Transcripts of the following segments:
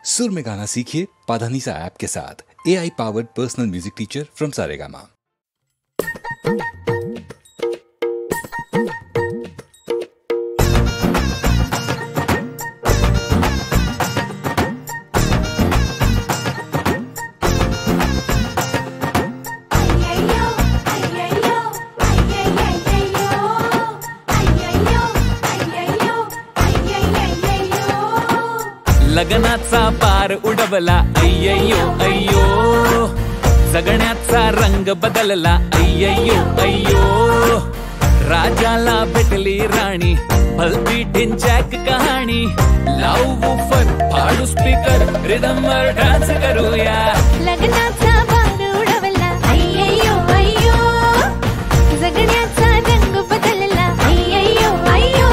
सुर में गाना सीखिए पाधानीसा ऐप के साथ। AI powered personal music teacher from Saregama. लग्नाचा पार उडवला अय्यो अय्यो, जगण्याचा रंग बदलला अय्यो अय्यो, राजाला भेटली राणी भलती ढिंचॅक कहाणी, लावू वूफर फाडू स्पीकर रिदमवर डान्स करूया। लग्नाचा पार उडवला अय्यो अय्यो, जगण्याचा रंग बदलला अय्यो अय्यो,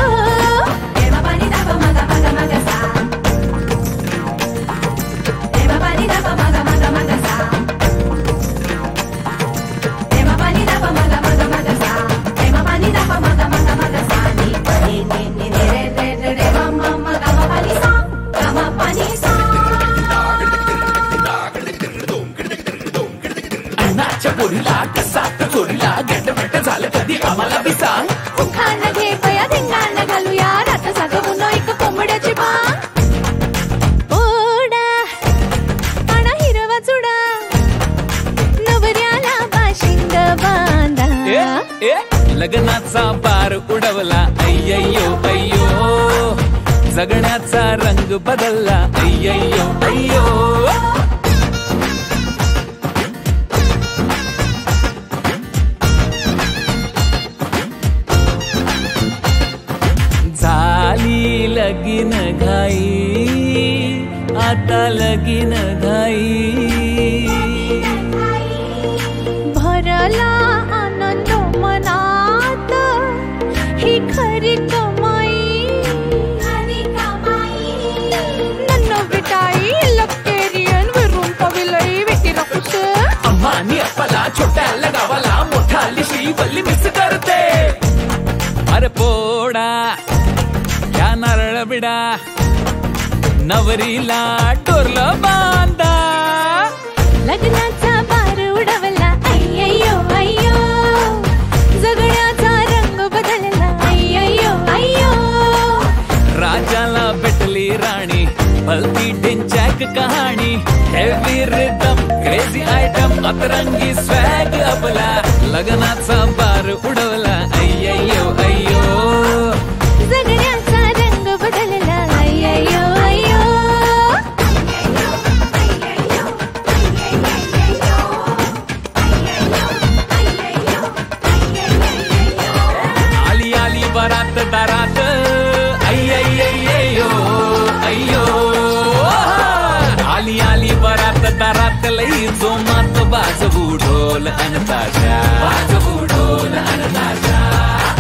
पोरीला कसात चोरीला गॅटमॅट झालं कधी आम्हाला बी सांग। खाणं घे पया धिंगाणं घालूया, रात सागवून एक कोंबड्याची बांग। ओढा आणा हिरवा चुडा, नवऱ्याला बाशिंग बांधा। लग्नाचा पार उडवला अय्यो अय्यो, जगण्याचा रंग बदलला अय्यो अय्यो। झाली लगीन घाई, आता लगीन घाई, भरला आनंद मनात, ही खरी कमाई, खरी कमाई। नन्नो विटाई लक्टेरियन वरून पविलई वेटी रकुस, अम्मानी अप्पाला छोट्या लगावाला मोठा लिशी वल्ली मिस करते। अरे पोडा या नारळ बिडा, नवरीला डोरलं बांधा। लग्नाचा पार उडवला अय्यो अय्यो, जगण्याचा रंग बदलला अय्यो अय्यो, राजाला भेटली राणी भलती ढिंचॅक कहाणी, हेवी रिदम क्रेझी आयटम अतरंगी स्वॅग आपला, लग्नाचा पार उडवला अय्यो अय्यो, जगण्याचा रंग बदलला अय्यो अय्यो। आली आली बरात दारात अय्यो अय्यो, आली आली बरात दारात लई जोमात बाजवू ढोल अन ताशा, बाजवू ढोल अन ताशा।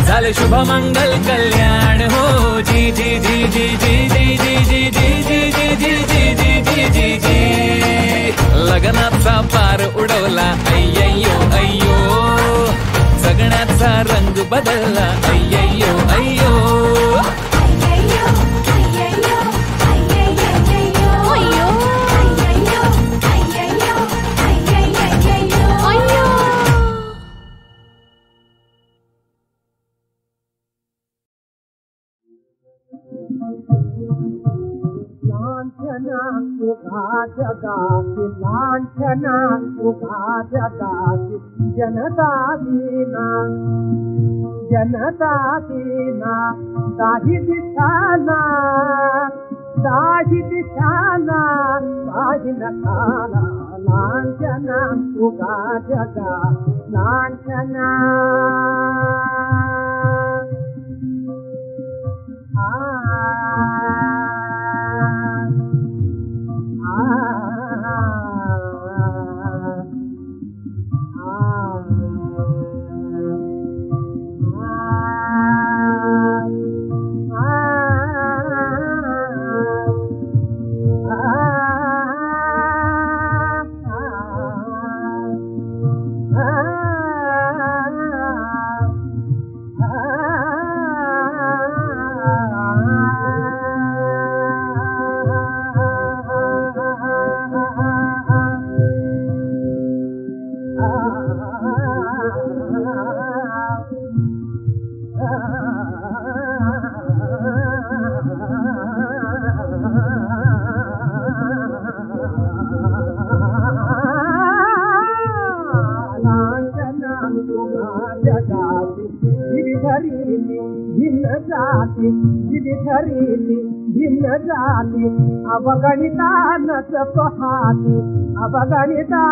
झाले शुभ मंगल कल्याण हो, जी जी जी जी जी जी जी जी जी जी जी जी जी जी जी जी, लग्नाचा पार उडवला अय्यो अय्यो, जगण्याचा रंग बदलला अय्यो अय्यो। लांछना उगा जगाती, लांछना उगा जगाती, जनता दीना, जनता दीना, दाही दिशाना, दाही दिशाना, दाही नखाना, लांछना उगा जगा, लांछना। रीती भिन्न जाती विविध रीती भिन्न जाती अवगणिता नच पहाती अवगणिता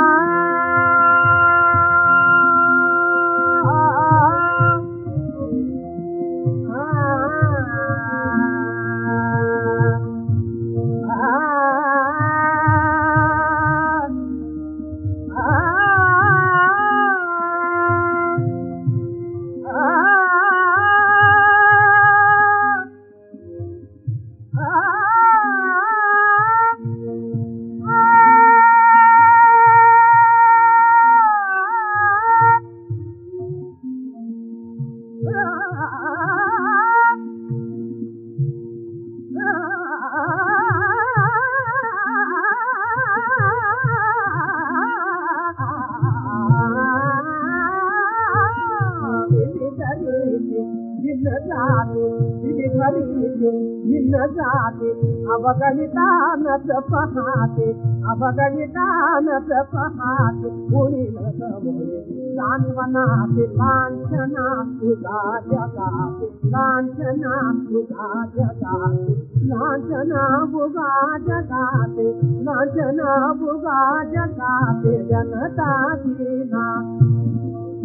भिन्न जाती अवगणिता नच पहाते अवगणिता नच पहाते कुणी न समोरे सांत्वनाते लांछना तुझा जगाते लांछना तुझा जगाते लांछना बुगा जगाते लांछना बुगा जगाते जनता दीना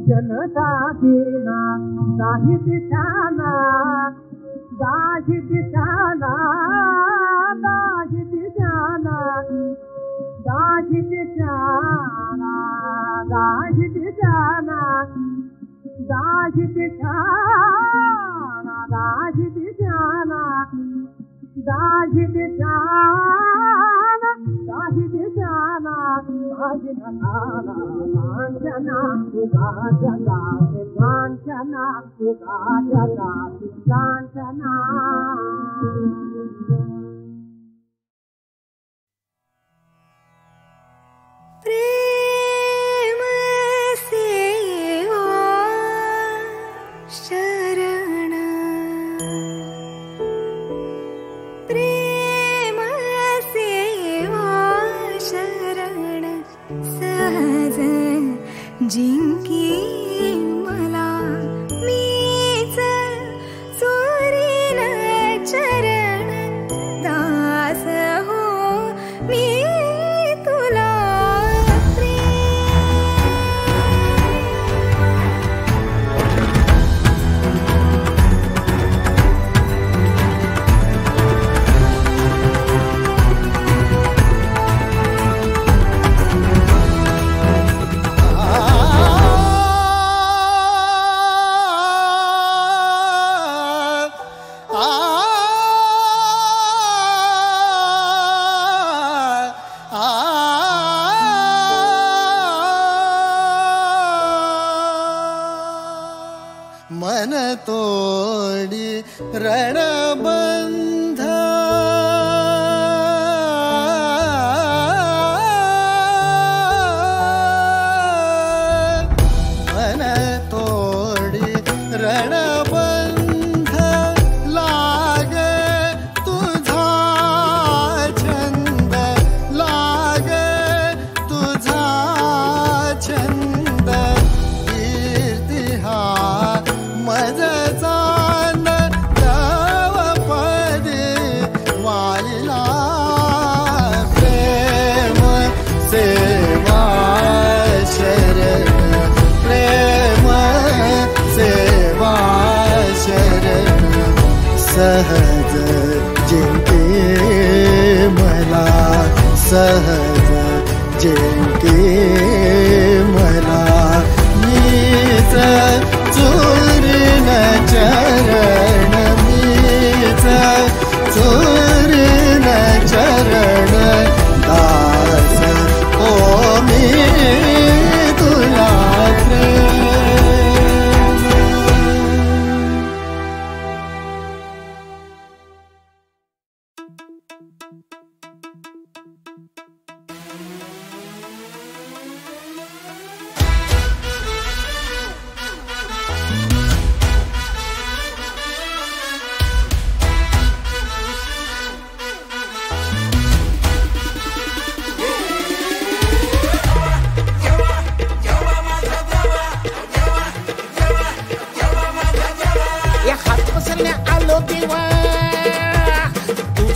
जनता दीना दाही दिशाना दाही दिशाना दाही दिशाना दाही दिशाना दाही दिशाना दाही दिशाना दाही दिशाना दाही दिशाना दाही दिशाना दाही नकाना लांछना तुझा जगाते लांछना तुझा जगाते लांछना प्रेम सेवा शरण प्रेम सेवा शरण सहज जिंकी मला मीच चोरीन चरण दास हो मी तुला मन तोडी रणबंध मन तोडी रणबंध लागे तुझा छंद लागे तुझा छंद कीर्तिहा मजचान द्रवपदी वालिला प्रेम सेवा शरण प्रेम सेवा शरण सहज जिंके मला सहज जिंके मला मीच चोरीन चरण मीच चोरीन चरण दास ओ मी तुला प्रेम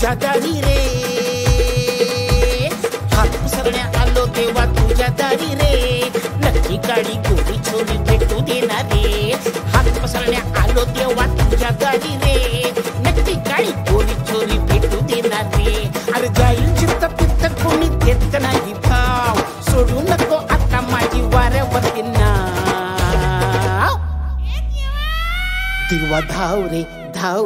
तुझ्या दारी रे, हात पसरण्या आलो तेव्हा तुझ्या दारी रे, नक्की काळी गोरी छोरी भेटू देणार रे, हात पसरण्या आलो तेव्हा तुझ्या दारी रे, नक्की काळी गोरी छोरी भेटू देणार रे. अरे जाईल चित्त पित्त कोणी देत नाही भाव, सोडू नको आता माझी वाऱ्यावरती नाव. देवा धाव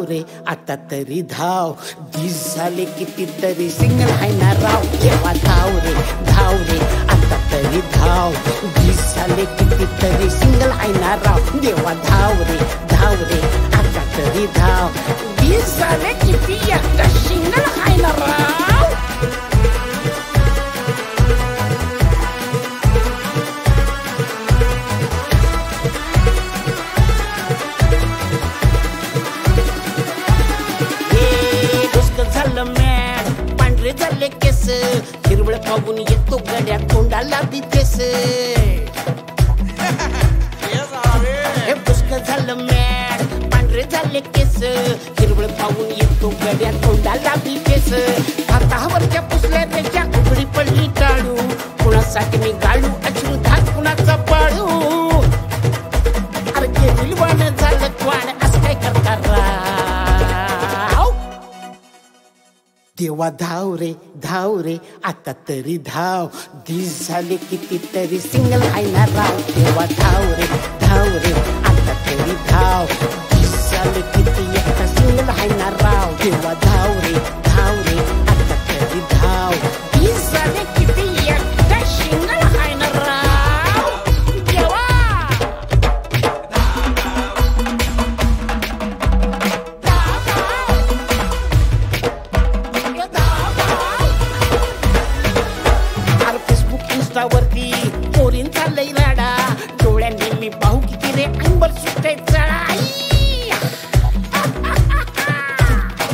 रे आता तरी धाव, दिस झाले कितीतरी सिंगल आहे ना राव. देवा धाव रे आता तरी धाव, दिस झाले कितीतरी सिंगल आहे ना राव. देवा धाव रे आता तरी धाव, दिस झाले किती एकटा सिंगल आहे ना राव. पांढरे झाले केस, हिरवळ पाहून येतो गड्या तोंडाला बितेस. हे पुष्कळ झालं मॅड, पांढरे झाले केस, हिरवळ पाहून येतो गड्या तोंडाला बितेस. हातावरच्या पुसल्याच्या उघडी पडली टाळू, कुणासाठी मी गाळू अश्रुधात कुणाचा पाळू. अरे केली वाण झालं क्वाण, असं काय करता राव. देवा धाव रे आता तरी धाव, दिस झाले कितीतरी सिंगल आहे ना राव. देवा धाव रे आता तरी धाव, दिस झाले किती एकटा सिंगल आहे ना राव. देवा धाव रे आता तरी धाव, दिस झाले किती एकटा सिंगल आहे ना राव. देवा वरती पोरीन चाललंय राडा, डोळ्यांनी मी पाहू किती रे अंबर सुटे चढा.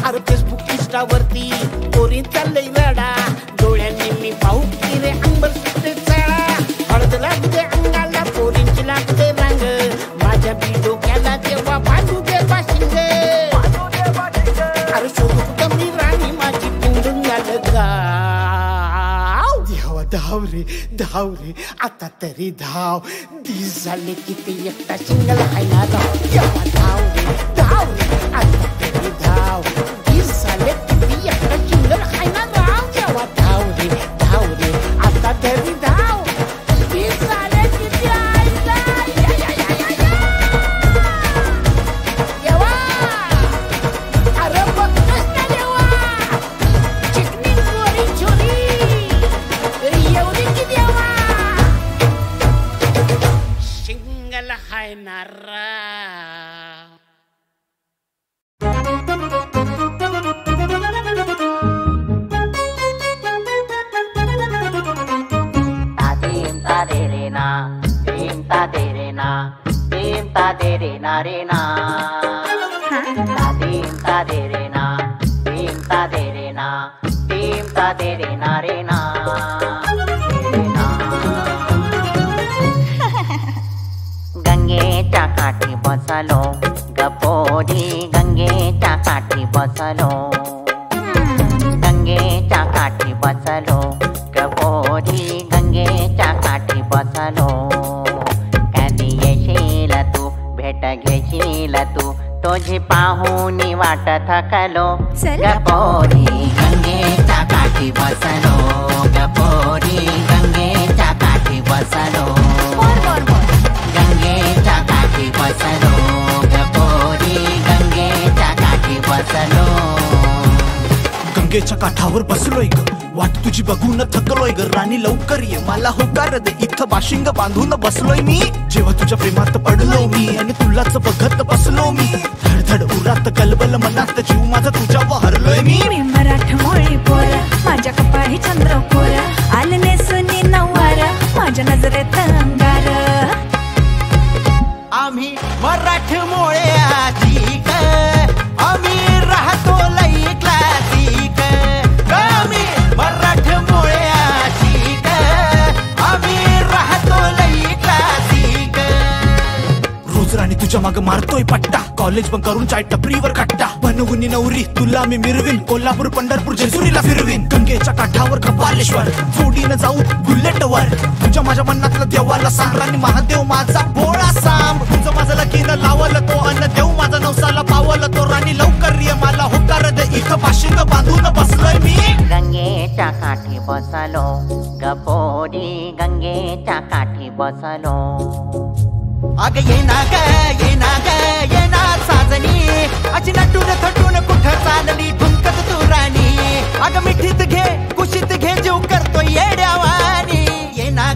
अरे फेसबुक इंस्टावरती पोरीन चाललंय राडा, डोळ्यांनी मी पाहू किती रे अंबर सुटे चढा. हळद लागते अंगाला पोरींची लागते रांग, माझ्या बी डोक्याला तेव्हा बाजू दे बाशिंग. अरे शोधू कमी राणी माझी पिंडून झालं गाव. धाव रे आता तरी धाव, दिस झाले किती एकटा सिंगल आहे ना राव. देवा धाव रे आता तरी धाव, दिस झाले किती एकटा सिंगल आहे ना राव. देवा धाव रे आता तरी धाव, दिस झाले किती आहे ना. देवा अरे बघतोस ना देवा, चिकनी गोरी छोरी एवढी की देवा सिंगल हाय ना राव. ta de re na, tim ta de re na, tim ta de re na re na. Tim ta de re na, tim ta de re na, tim ta de re na re na. गंगेच्या काठी बसलो गपोरी, गंगेच्या काठी बसलो, गंगेच्या काठी बसलो गपोरी, गंगेच्या काठी बसलो. कधी येशील तू, भेट घेशील तू, तुझी पाहुणी वाट थकलो. गपोरी गंगेच्या काठी बसलो, गपोरी गंगेच्या काठी बसलो, गंगेच्या काठी बसलो गपोरी, गंगेच्या काठी बसलो. गंगेच्या काठावर बसलोय ग, वाट तुझी बघून थकलोय ग. राणी लवकर ये, मला होकार दे, इथं बाशिंग बांधून बसलोय मी. जेव्हा तुझ्या प्रेमात पडलो मी, आणि तुलाच बघत बसलो मी. धडधड उरात कलबल मनात, जीव माझा तुझ्यावर हरलोय मी. मराठमोळी पोरा, माझ्या कपाळी चंद्र कोरा, आले नेसुनी नवारा, माझ्या नजरेत अंगार. आम्ही मराठमोळे आधिक, आम्ही राहतो लई क्लासिक. आम्ही मराठमोळे आधिक, आम्ही राहतो लई क्लासिक. रोज राणी तुझ्या तुझ्या माग मारतोय पट्टा कॉलेज पण करून चाय टपरीवर कट्टा बनवून नवरी तुला मी मिरवीन कोल्हापूर पंढरपूर जेजुरीला फिरवीन गंगेच्या काठावर कपालेश्वर जोडीनं जाऊ बुलेटवर तुझ्या माझ्या मनातलं देवाला सांग राणी महादेव माझा भोळा सांब तुझं माझं लगीनं लावलं तो अन्न देव माझा नवसाला पावलं तो राणी लवकर ये मला होकार दे इथं बाशिंग बांधून बसलोय मी गंगेच्या काठी बसलो गपोरी गंगेच्या काठी बसलो अग ये ना साजनी अशी नटून थटून कुठं चालली ठुमकत तू राणी अग मिठीत घे कुशीत घे जीव करतोय येड्यावानी ये ना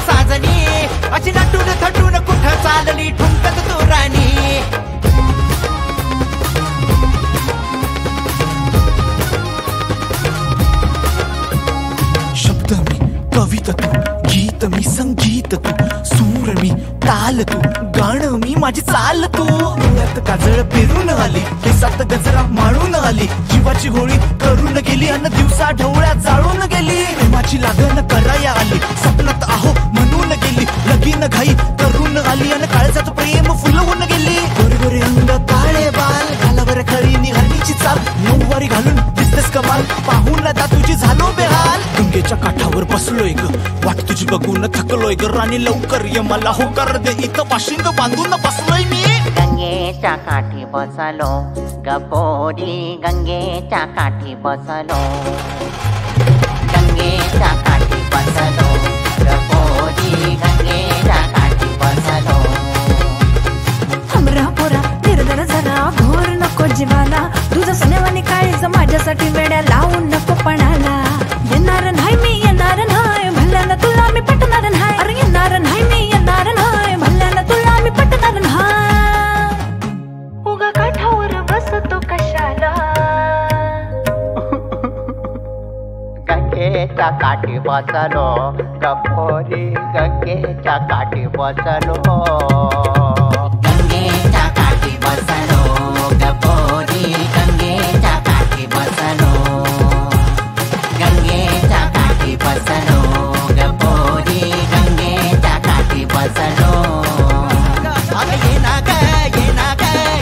साजनी अशी नटून थटून कुठं चालली ठुमकत तू राणी शब्द मी कविता तू गीत मी संगीत तू सूर मी ताल तू गाणं मी माझी चाल तू डोळ्यात काजळ पेरून आली केसात गजरा माळून आली जीवाची होळी करून गेली अन दिवसा ढवळ्या जाळून गेली प्रेमाची लागण कराया आली स्वप्नात आहो म्हणून गेली लगीन घाई करून आली अन काळजात प्रेम फुलवून गेली गोरे अंग काळे बाल गालावर खळी निघालीची चाल नऊवारी घालून दिसतेस कमाल पाहून दा तुझी झालो बेहाल गंगेच्या काठावर बसलोय ग वाट तुझी बघून थकलोय ग राणी लवकर ये मला होकार दे इथं बाशिंग बांधून बसलोय मी गंगेच्या काठी बसलो गपोरी गंगेच्या काठी बसलो गंगेच्या काठी बसलो गपोरी गंगेच्या काठी बसलो हमरा पोरा निर्धर जरा घोर नको जीवाला तुझं सोन्यावानी काळीज माझ्यासाठी वेड्या लावून नको पणाला येणार नाही मी येणार नाही भल्यानं तुला मी पटणार नाही अरे येणार नाही मी येणार नाही भल्यानं तुला मी पटणार नाही उगा काठावर बसतो कशाला गंगेच्या काठी बसलो गपोरी गंगेच्या काठी बसलो गंगेच्या काठी बसलो गपोरी गंगेच्या काठी बसलो गंगेच्या काठी बसलो गपोरी गंगेच्या काठी बसलो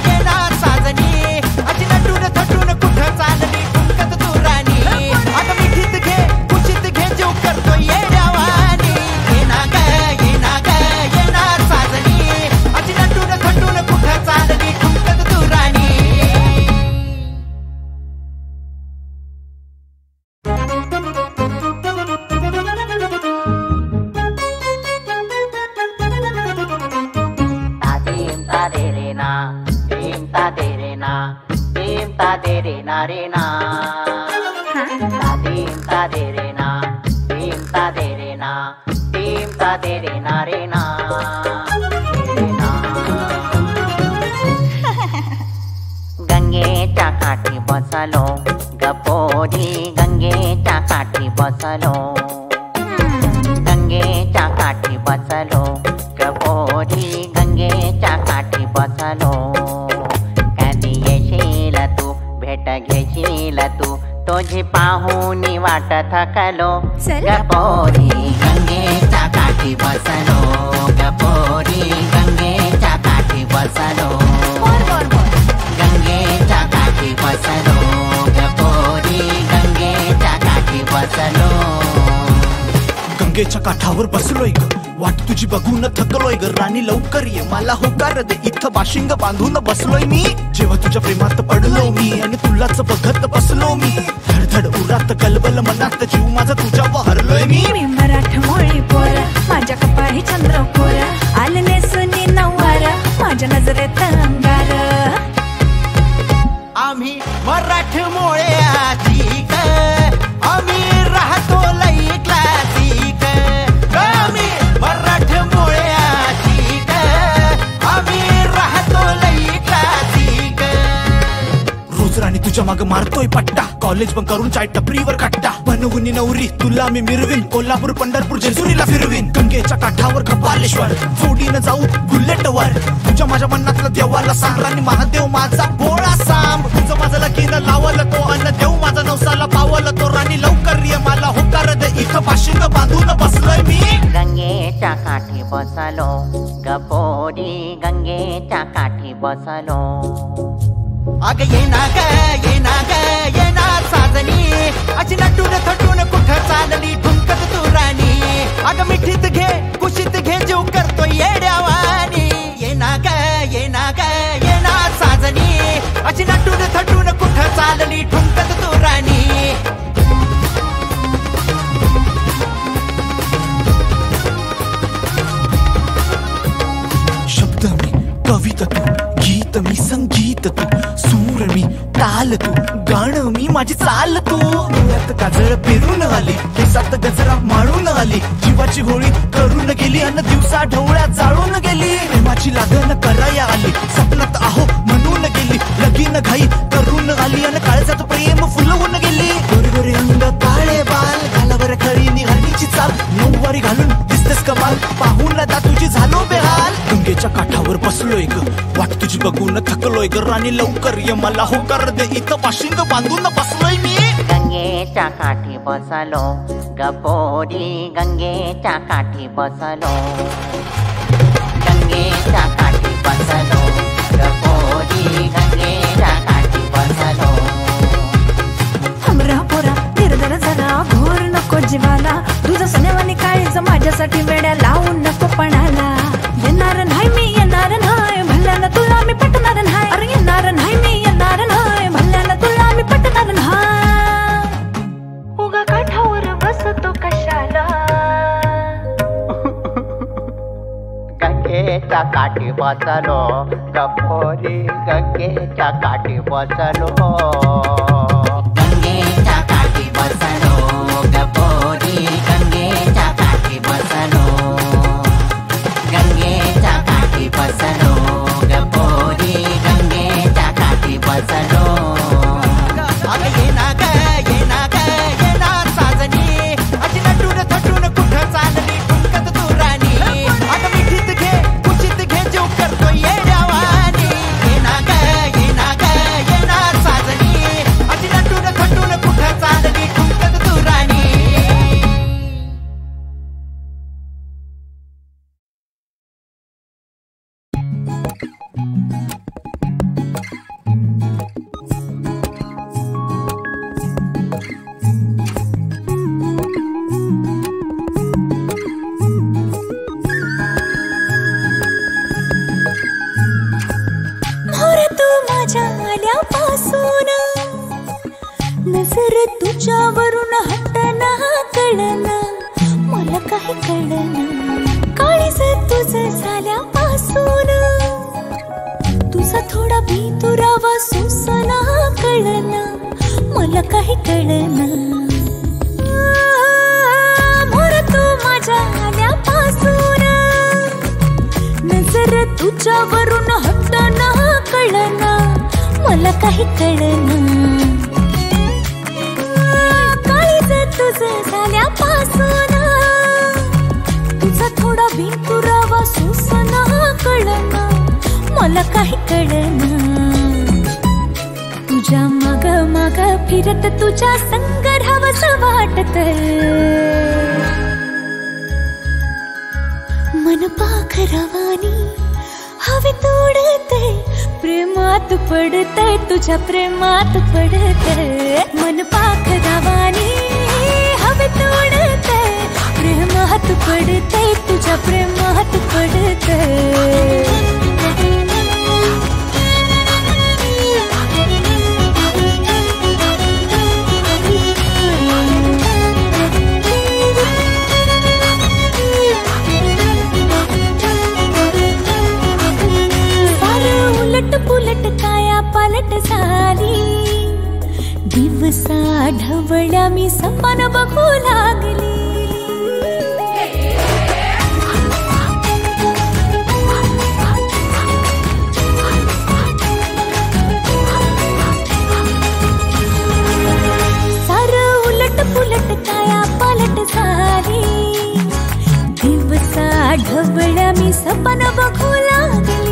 ये ना साजनी अशी नटून थटून कुठं चालली ठुमकत तू राणी अगं मिठीत घे कुशीत घे जीव करतो येड्यावानी ये ना साजनी अशी नटून थटून कुठं चालली ठुमकत तू राणी रे ना टीम ता दे रे ना टीम ता दे रे ना टीम ता दे रे ना रे ना गंगेच्या काठी बसलो गपोरी गंगेच्या काठी बसलो गंगेच्या काठी बसलो गपोरी गंगेच्या काठी बसलो कधी येशील तू भेट घेशील तू तुझी पाहुनी वाट थकलो गपोरी गंगेच्या काठी बसलो गपोरी गंगेच्या काठी बसलो गंगेच्या काठी बसलो गपोरी गंगेच्या काठी बसलो गंगेच्या काठावर बसलोय ग वाट तुझी बघून थकलोय ग राणी लवकर ये मला होकार दे इथं बाशिंग बांधून बसलोय मी जेव्हा तुझ्या प्रेमात पडलो मी आणि तुलाच बघत बसलो मी धडधड उरात कलबल मनात जीव माझा तुझ्यावर हरलोय मी मराठमोळी पोरा माझ्या कपाळी चंद्र कोरा आले नेसनी नववार माझ्या नजरेत अंगार आम्ही मराठमोळे आधिक आम्ही राहतो लई क्लासिक आम्ही मराठमोळे आधिक आम्ही राहतो लई क्लासिक रोज राणी तुझ्या माग मारतोय पट्टा कॉलेज पण करून चाय टपरीवर कट्टा बनवून नवरी तुला मी मिरवीन कोल्हापूर पंढरपूर जेजुरीला फिरवीन गंगेच्या काठावर कपालेश्वर जोडीनं जाऊ बुलेटवर तुझ्या माझ्या मनातलं देवाला सांग राणी महादेव माझा भोळा सांब तुझं माझं लगीनं लावलं तो अन्न देव माझा नवसाला पावलं तो राणी लवकर ये मला होकार दे इथं बाशिंग बांधून बसलोय मी गंगेच्या काठी बसलो गपोरी गंगेच्या काठी बसलो. अग ये ना ग ये ना ग ये ना साजनी अशी नटून थटून कुठं चालली ठुमकत तू राणी. अग मिठीत घे कुशीत घे जीव करतो येड्यावानी. ये ना ग ये ना ग ये ना साजनी अशी नटून थटून कुठं चालली ठुमकत तू राणी. शब्द मी कविता तू गीत मी संगीत तू सूर मी ताल तू गाणं मी माझी चाल तू. डोळ्यात काजळ पेरून आली केसात गजरा माळून आली जीवाची होळी करून गेली अन दिवसा ढवळ्या जाळून गेली. प्रेमाची लागण कराया आली स्वप्नात आहो म्हणून गेली लगीन घाई करून आली अन काळजात प्रेम फुलवून गेली. गोरगोरे अंग काळे बाल घालावर खरी निघालीची चाल नऊवारी घालून दिसतेस कमाल पाहून दा तुझी झालो बेहाल. गंगेच्या काठावर बसलोय ग वाट तुझी बघून थकलोय ग राणी लवकर ये मला होकार दे इथं वाशिंग बांधून बसलोय मी. गंगेच्या काठी बसलो गपोरी गंगेच्या काठी बसलो. गंगेच्या काठी बसलो गपोरी गंगेच्या काठी बसलो. हमरा पोरा निर्धर जरा घोर नको जीवाला तुझं सोन्यावानी काळीज माझ्यासाठी वेड्या लावून नको पणाला. येणार नाही मी येणार नाही भल्याला तुला मी पटणार नाही. अरे येणार नाही मी येणार नाही भल्याला तुला मी पटणार नाही. उगा काठावर बसतो कशाला. गंगेच्या काठी बसलो गपोरी गंगेच्या काठी बसलो. गंगेच्या काठी बसलो गपोरी गंगेच्या काठी बसलो. गंगेच्या काठी बसलो गपोरी गंगेच्या काठी बसलो. अग ये ना ग ये ना ग ये ना साजनी अशी नटून थटून कुठं चालली ठुमकत तू राणी. अग मिठीत घे कुशीत घे जीव करतो येड्यावानी. ये ना ग ये ना ग ये ना साजनी अशी नटून थटून कुठं चालली ठुमकत तू राणी. मोर तू माझ्या आल्यापासून नजर तुझ्यावरून हटना कळना मला काही कळना. काळीज तुझं झाल्यापासून तुझा थोडा भितुरावा सुसना कळना मला काही कळना. मोर तू माझ्या आल्यापासून नजर तुझ्यावरून हटना कळना मला काही कळना. काळीज तुझं झाल्यापासून तुझा थोडा भितुरावा सुसना कळना मला काही कळना. तुझ्या माग माग फिरत तुझ्या संग राहावंसं वाटत. मन पाखरावानी हवेत उडते प्रेमात पडते तुझ्या प्रेमात पडते. मन पाखरावानी हवेत उडते प्रेमात पडते तुझ्या प्रेमात पडते. पुलट काया पालट झाली दिवसा ढवळ्या मी सपन बघू लागली. सार उलट पुलट काया पालट झाली दिवसा ढवळ्या मी सपन बघू लागली.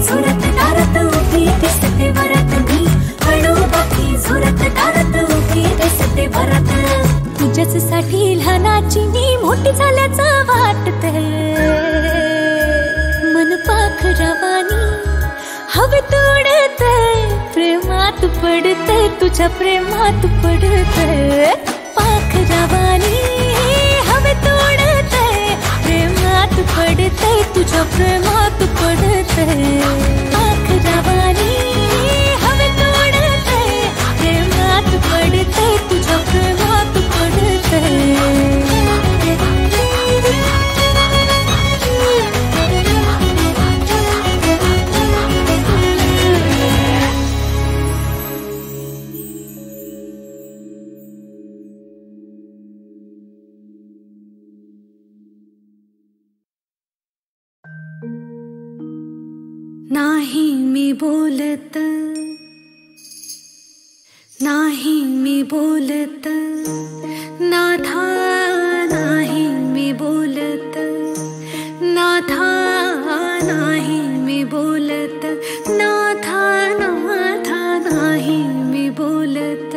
झुरत दारात उभी दिसते वरत मी हळू बाकी झुरत दारात उभी दिसते वरत. तुझ्याच साठी लहानाची मी मोठी झाल्याचं वाटत. पडते तुझ्या प्रेमात पडते पाखरावानी हवेत उडते प्रेमात पडते तुझ्या प्रेमात पडते पाखरावानी हवेत उडते प्रेमात पडते तुझ्या प्रेमात पडते नाही मी बोलत नाही मी बोलत नाथा नाही मी बोलत नाथा नाही मी बोलत नाथा नाथा नाही मी बोलत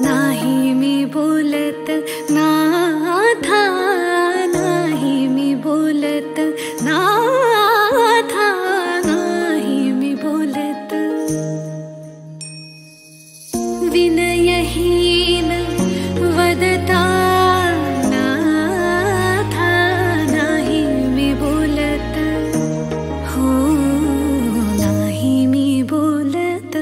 नाही मी बोलत नाथा नाही मी बोलत नाथा नाही मी बोलत विनयहीन वदता नाथा नाही मी बोलत हो नाही मी बोलत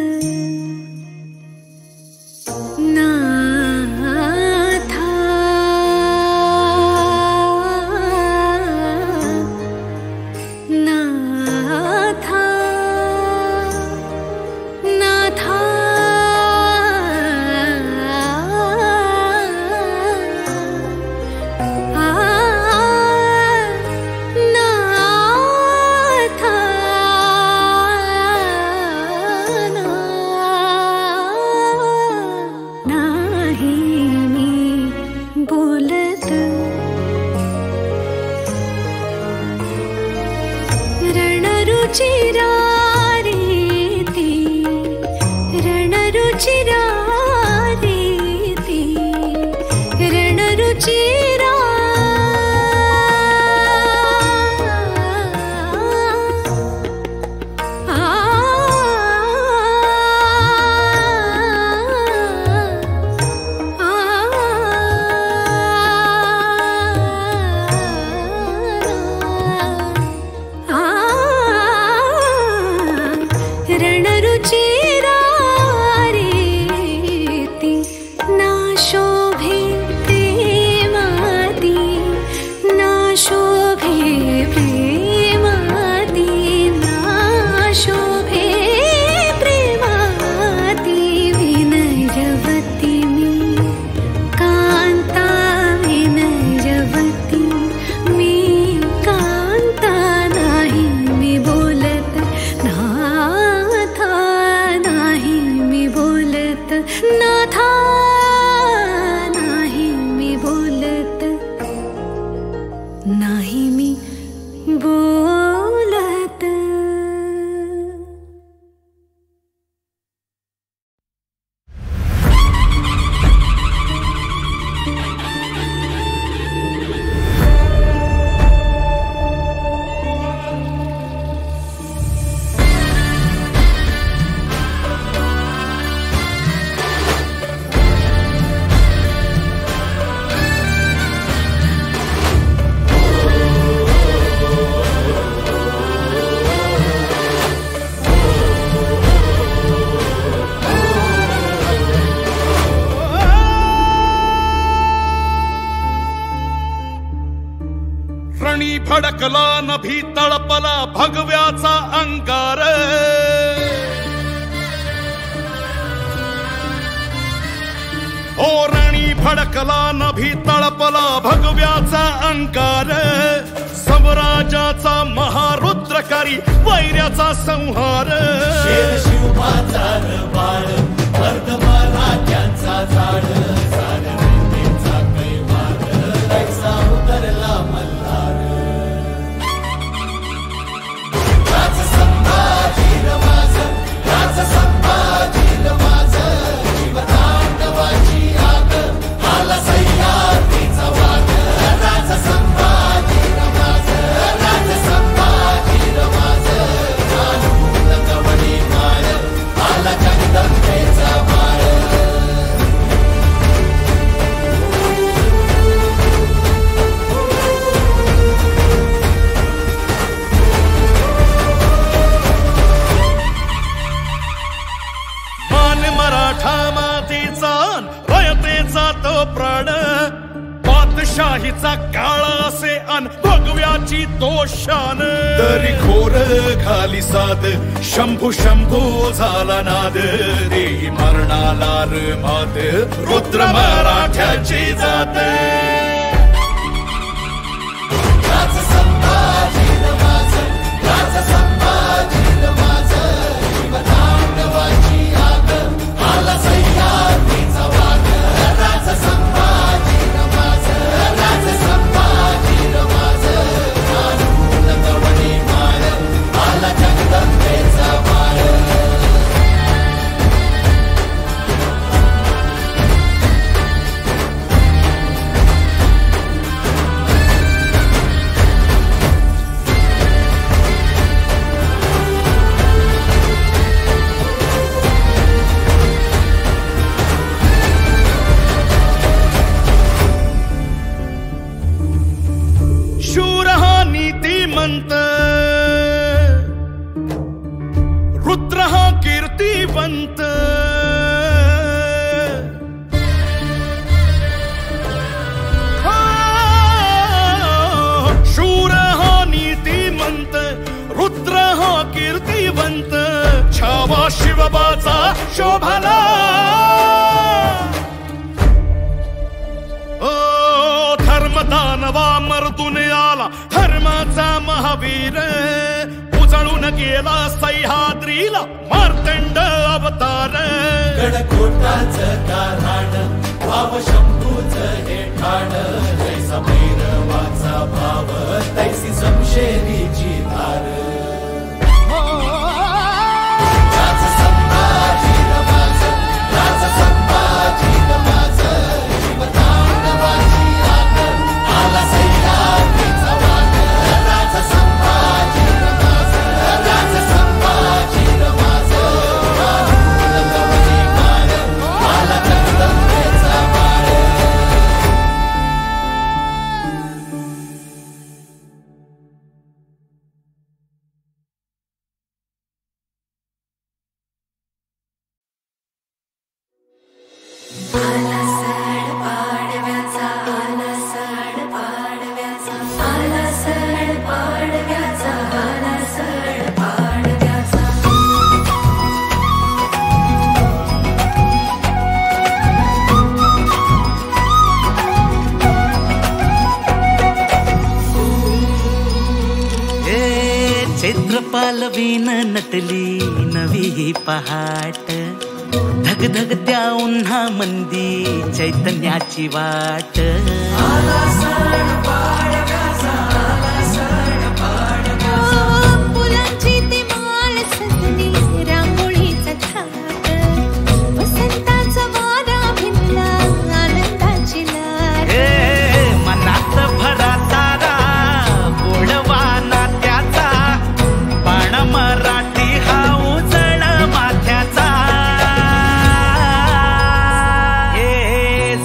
भडकला नभी तळपला भगव्याचा अंगार ओरणी भडकला नभी तळपला भगव्याचा अंगार समराजाचा महारुद्रकारी वैर्याचा संहार शिवबाचा बाळ वर्धमानाच्या झाड सागरेचा कैवार ऐसा उतरला मल्हार राज संभाजी रमाज राज संभाजी रमाज जीवतांडवाची आग आला सह्याद्रीचा वाद राज संभाजी रमाज राज संभाजी रमाज कानून कवडी मार प्राण पातशाहीचा काळ असे अन भगव्याची तो शान तरी घोर घाली साद शंभू शंभू झाला नाद रे मरणाला र मात रुद्र मराठ्याची जात राज संभाजी माझ राज संभाजी माझ शिवतांडवाची आग आला सह्याद्रीचा वाघ राज संभाजी माझ राज संभाजी माझ आणून कवडी माळ आला जगदंबेचा माळ शूर हा नीतिमंत रुद्र हा कीर्तिवंत शूर हा नीतिमंत रुद्र हा कीर्तिवंत छावा शिवबाचा शोभला धर्मदानवा मर्दून आला धर्माचा महावीर उजळून गेला सह्याद्रीला मार्तंड अवतार गडकोटाचं गाराण भाव शंभूच हे ठाण जैसा भैरवाचा भाव तैसी समशेरीची धार राज संभाजी माझ राज संभाजी माझ शिवतांडवाची आग आला सह्याद्रीचा वाघ राज संभाजी माझ राज संभाजी माझ आणून कवडी माळ आला जगदंबेचा माळ आला सण पाडव्याचा आला सण पाडव्याचा आला सण पाडव्याचा आला सण पाडव्याचा चैत्रपालवीन नटली नवी पहाट धग धग त्या उन्हा मंदी चैतन्याची वाट आला सण पाडव्याचा आला सण पाडव्याचा फुलांची ती माळ सजली रांगोळीचा थाट वसंताचा वारा भिनला आनंदाची लाट हे मनात भरा तारा गोडवा नात्याचा बाण मराठी हा उजळ माथ्याचा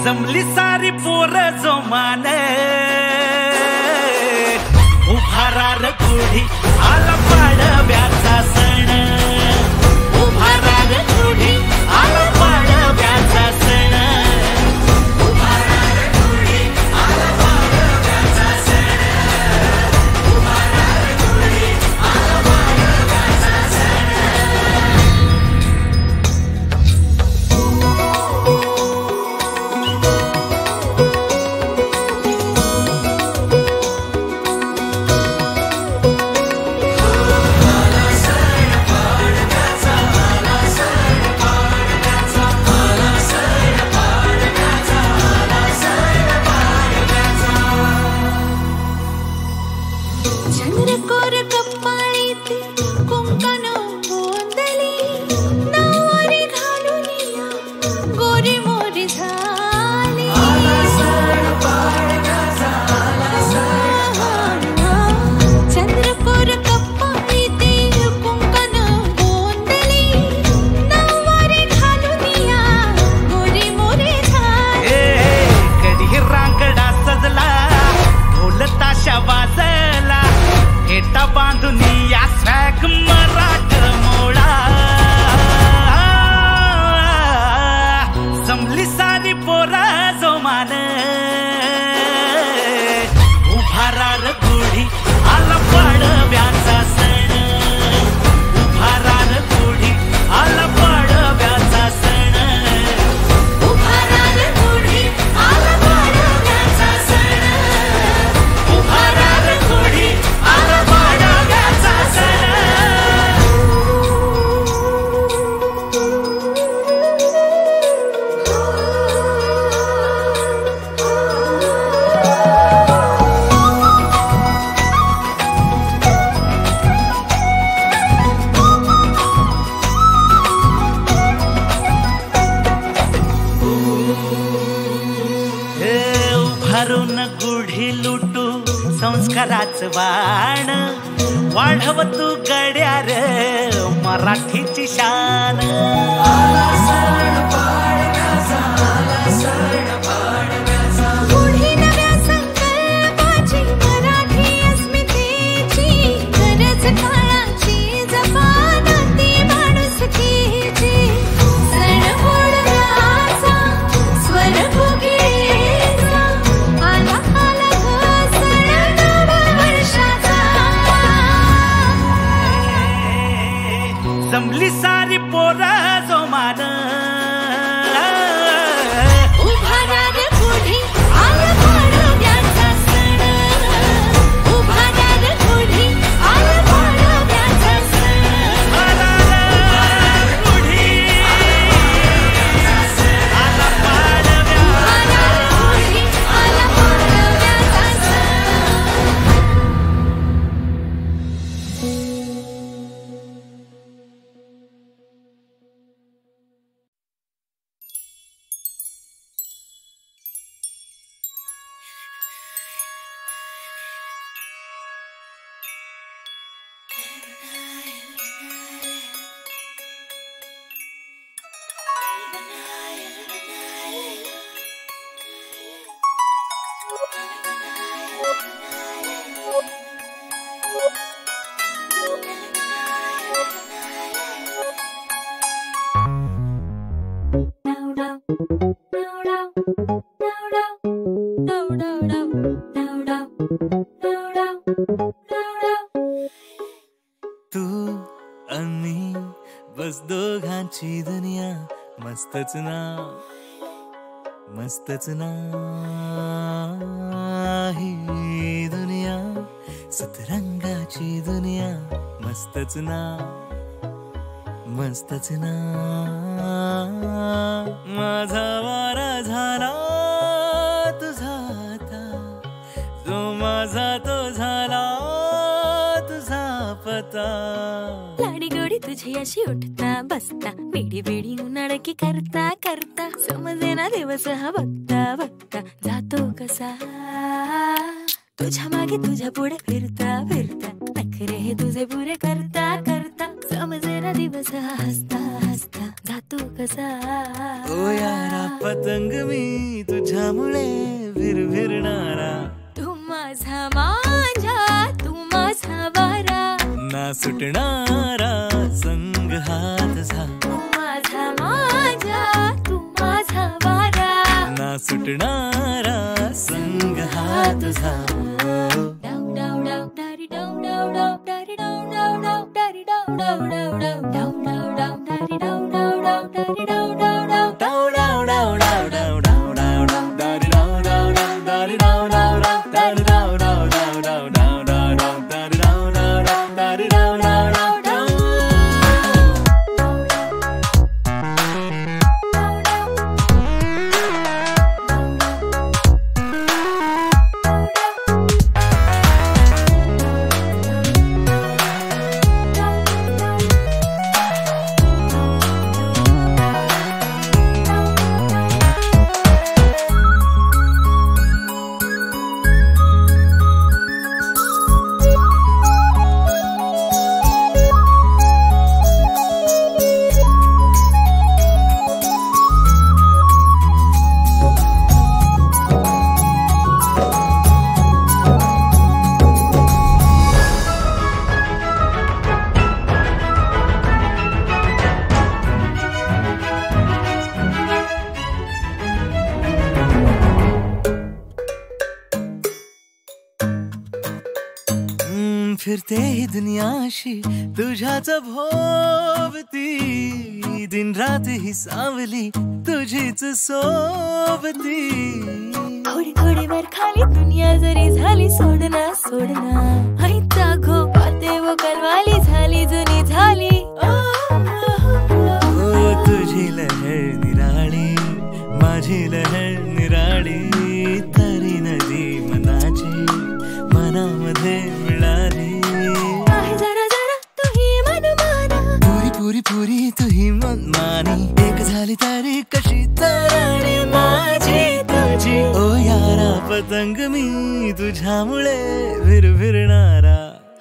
जमली सारी पोर जोमान उभारार गुढी आला पाडव्याचा सण उभारार गुढी आला पाडव्याचा सण उभारार गुढी आला पाडव्याचा सण उभारार गुढी आला पाडव्याचा सण पुढे लुटू संस्काराचं वाण, वाढव तू गड्यार मराठीची शान. पुढे नव्या संकल्पाची मराठी अस्मितेची गरज काळाची जपान ती माणुसकीची. सण मोडण्याचा स्वर भोगीचा आला आला सण नववर्षाचा. जमली सारी पोरा जो मान, उभारार पुढे आला पाडव्याचा सण, उभारार पुढे आला पाडव्याचा सण. उभारार पुढे आला पाडव्याचा तू आणि बस दोघांची दुनिया. मस्तच ना मस्तच ना ही दुनिया, सतरंगाची दुनिया. मस्तच ना मस्तच ना. माझा वारा झाला तुझा आता, जो माझा तो झाला तुझा पता. लाडी गोडी तुझी अशी उठता बसता, बेडी बेडी उन्हाळकी करता करता. समजेना दिवस हा बघता बघता जातो कसा. तुझ्या मागे तुझ्या पुढे फिरता फिरता, नखरे हे तुझे पुरे करता करता. समजेना दिवस हा हसता हसता जातो कसा. ओ यारा पतंग मी तुझ्यामुळे विरविरणारा. तू माझा माझा तू माझा वारा, ना सुटणारा संग हात झा. तू माझा माझा तू माझा वारा, ना सुटणारा संग हात झा. डाव डाव डाव डारी डाव डाव डाव डारी डाव डाव डाव डारी डाव डाव डाव डाव डाव डाव डाव डारी डाव डाव डाव डारी डाव डाव डाव डाव डाव डाव डाव डाव डाव डाव डाव डारी डाव डाव डाव डारी डाव डाव डाव डारी डाव डाव डाव डाव डाव डाव डाव डारी डाव डाव डाव डारी डाव डाव डाव डाव. फिरते ही दुनियाशी तुझ्याच भोवती, दिन रात ही सावली तुझीच सोबती. थोडी थोडी वर खाली दुनिया जरी झाली सोडना सोडना. हैता घो पाते वो कलवाली झाली जुनी झाली. ओ तुझी लहर निराळी माझी लहर निराळी. तरी नदी मनाची मनामध्ये मिळाली. जरा जरा तुही मन माना, पुरी पुरी पुरी तुही मन मानी. एक झाली तरी कशी तराणी माझी तुझी. ओ यारा पतंग मी तुझ्यामुळे विरविरणारा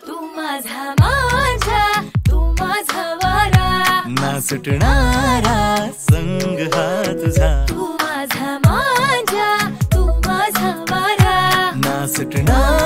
तू माझा माझा तू माझा वारा ना सुटणारा संग हा तुझा तू माझा माझा तू माझा वारा ना सुटणारा